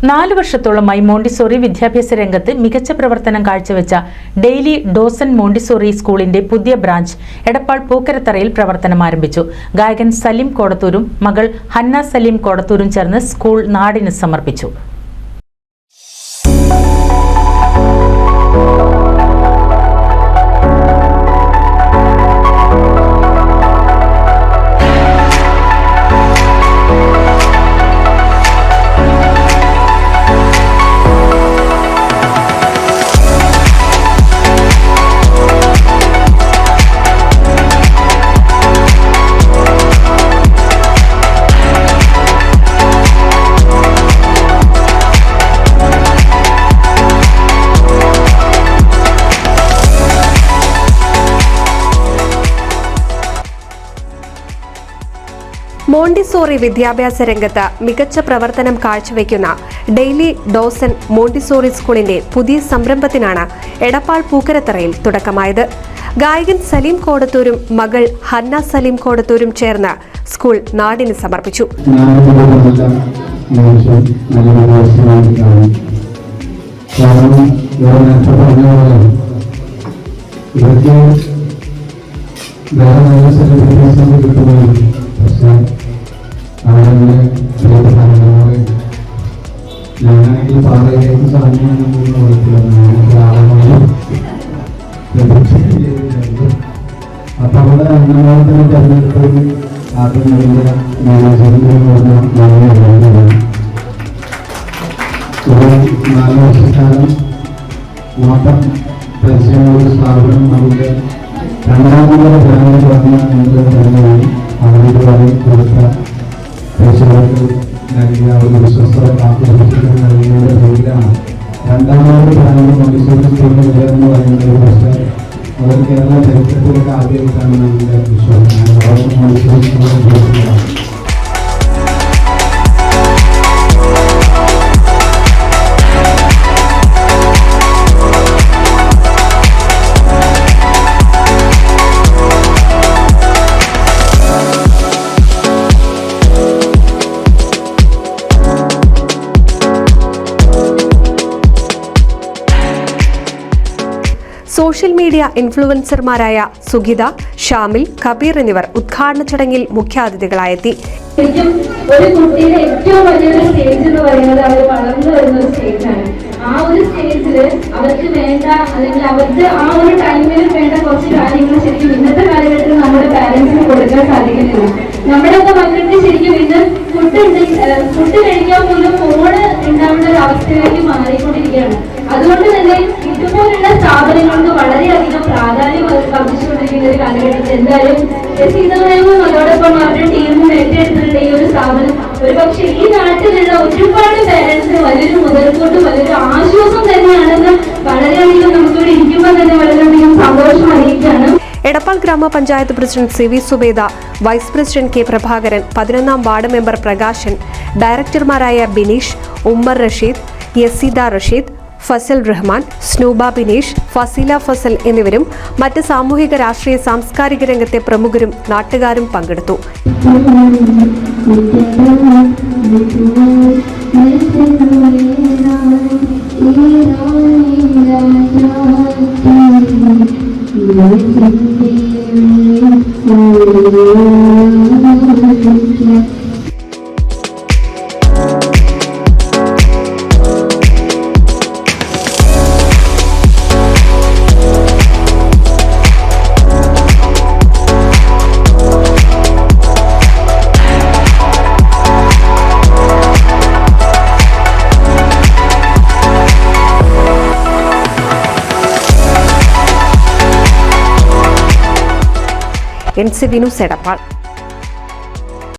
4 വർഷത്തോളമായി മോണ്ടിസോറി വിദ്യാഭ്യാസ രംഗത്ത് മികച്ച പ്രവർത്തനം കാഴ്ചവെച്ച ഡെയിലി ഡോസൻ മോണ്ടിസോറി സ്കൂളിന്റെ പുതിയ ബ്രാഞ്ച് എടപ്പാൾ പൂക്കരത്തറയിൽ പ്രവർത്തനം ആരംഭിച്ചു. ഗായകൻ സലീം കോടത്തൂരും മകൾ ഹന്ന സലീം കോടത്തൂരും ചേർന്ന് സ്കൂൾ നാടിന് സമർപ്പിച്ചു. മോണ്ടിസോറി വിദ്യാഭ്യാസ രംഗത്ത് മികച്ച പ്രവർത്തനം കാഴ്ചവെക്കുന്ന ഡെയിലി ഡോസൻ മോണ്ടിസോറി സ്കൂളിന്റെ പുതിയ സംരംഭത്തിനാണ് എടപ്പാൾ പൂക്കരത്തറയിൽ തുടക്കമായത്. ഗായകൻ സലീം കോടത്തൂരും മകൾ ഹന്ന സലീം കോടത്തൂരും ചേർന്ന് സ്കൂൾ നാടിന് സമർപ്പിച്ചു. ഞാനാണെങ്കിൽ പാതയിലേക്ക് സാധനങ്ങൾ അപ്പൊ അവിടെ അംഗനവാദത്തിന് തെരഞ്ഞെടുത്തത് ആദ്യം മാനേജറിന്റെ 4 വർഷക്കാലം മാത്രം പരിചയമുള്ള സ്ഥാപനം നമ്മുടെ രണ്ടാമത്തെ ബ്രാൻഡിൽ വന്ന എന്റെ കഴിഞ്ഞാണ് അവരുടെ വരെ കൊടുത്ത പേശകർക്ക് നൽകിയ ഒരു വിശ്വസ്തത കാത്തുസൂക്ഷിക്കാൻ നൽകിയതിന്റെ പേരിലാണ് രണ്ടാമത്തെ ബ്രാൻഡ് മോണ്ടിസോറി സ്കൂളിന് ഉയർന്നു പറയുന്ന ഒരു പ്രശ്നം അവർ കേരള ചരിത്രത്തിലേക്ക് ആദ്യമായിട്ടാണ് നമ്മുടെ വിശ്വാസം. മോണ്ടിസോറി സ്കൂളിനെ സോഷ്യൽ മീഡിയ ഇൻഫ്ലുവൻസർമാരായ സുഗിത, ഷാമിൽ, കബീർ എന്നിവർ ഉദ്ഘാടന ചടങ്ങിൽ മുഖ്യാതിഥികളായെത്തി. ഒരു കുട്ടിയുടെ ഏറ്റവും വലിയൊരു സ്റ്റേജ് എന്ന് പറയുന്നത് അവർ വളർന്നു വരുന്ന ഒരു സ്റ്റേജാണ്. ആ ഒരു സ്റ്റേജിൽ അവർക്ക് വേണ്ട അല്ലെങ്കിൽ അവർക്ക് ആ ഒരു ടൈമിൽ വേണ്ട കുറച്ച് കാര്യങ്ങൾ ശരിക്കും ഇന്നത്തെ കാലഘട്ടത്തിൽ നമ്മുടെ പാരന്റ്സിന് കൊടുക്കാൻ സാധിക്കുന്നില്ല. നമ്മുടെയൊക്കെ മക്കൾക്ക് ശരിക്കും ഇന്ന് ഫുഡ് കഴിക്കാൻ പോലും ഫോണ് ഉണ്ടാവുന്ന ഒരു അവസ്ഥയിലേക്ക് മാറിക്കൊണ്ടിരിക്കുകയാണ്. അതുകൊണ്ട് തന്നെ ഇതുപോലുള്ള സ്ഥാപനങ്ങൾക്ക് വളരെയധികം പ്രാധാന്യം വർദ്ധിച്ചുകൊണ്ടിരിക്കുന്ന ഒരു കാലഘട്ടത്തിൽ എന്തായാലും സീതാറാമും അതോടൊപ്പം അവരുടെ ടീമും ഏറ്റെടുത്തിട്ടുള്ള ഈ ഒരു സ്ഥാപനം ഒരുപക്ഷെ ഈ നാട്ടിലുള്ള ഒരുപാട് പേരൻസിന് വലിയൊരു മുതൽക്കൂട്ടും വലിയൊരു ആശ്വാസം തന്നെയാണെന്ന് വളരെയധികം നമുക്കിവിടെ ഇരിക്കുമ്പോൾ തന്നെ വളരെയധികം സന്തോഷം അറിയിക്കുകയാണ്. Edappal grama panchayat president C V Subeda, vice president K Prabhakaran, 11ാം വാർഡ് മെമ്പർ പ്രകാശൻ, ഡയറക്ടർമാരായ ബിനീഷ്, ഉമ്മർ റഷീദ്, യസീദ റഷീദ്, ഫസൽ റഹ്മാൻ, സ്നൂബ ബിനീഷ്, ഫസീല ഫസൽ എന്നിവരും മറ്റ് സാമൂഹിക രാഷ്ട്രീയ സാംസ്കാരിക രംഗത്തെ പ്രമുഖരും നാട്ടുകാരും പങ്കെടുത്തു. NCV News Edappal.